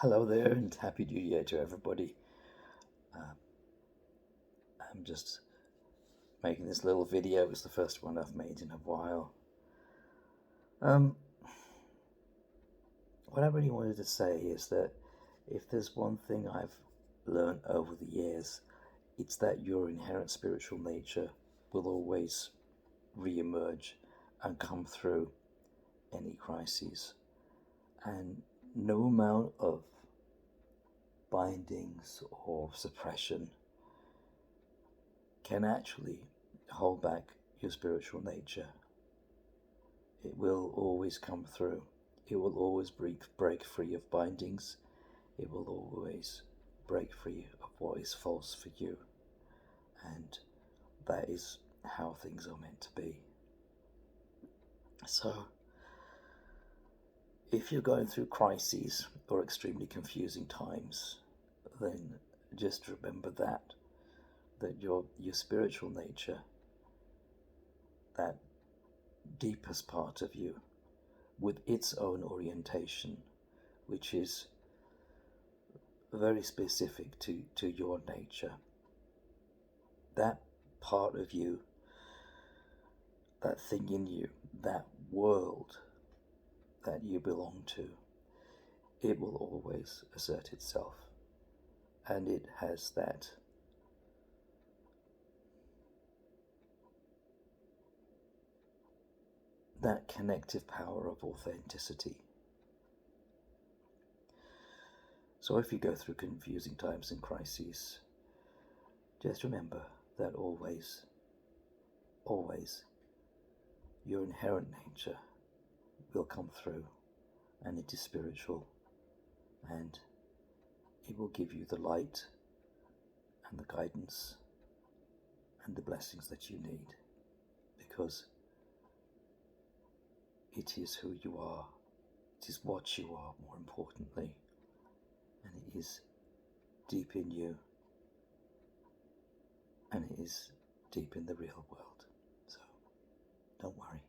Hello there, and Happy New Year to everybody. Uh, I'm just making this little video. It's the first one I've made in a while. Um, what I really wanted to say is that if there's one thing I've learned over the years, it's that your inherent spiritual nature will always re-emerge and come through any crises. And no amount of bindings or suppression can actually hold back your spiritual nature. It will always come through. It will always break free of bindings. It will always break free of what is false for you. And that is how things are meant to be. So, if you're going through crises or extremely confusing times, then just remember that your spiritual nature, that deepest part of you, with its own orientation, which is very specific to your nature, that part of you, that thing in you, that world that you belong to, it will always assert itself. And it has that connective power of authenticity. So if you go through confusing times and crises, just remember that always, your inherent nature will come through, and it is spiritual, and it will give you the light and the guidance and the blessings that you need, because it is who you are, it is what you are, more importantly, and it is deep in you, and it is deep in the real world. So don't worry.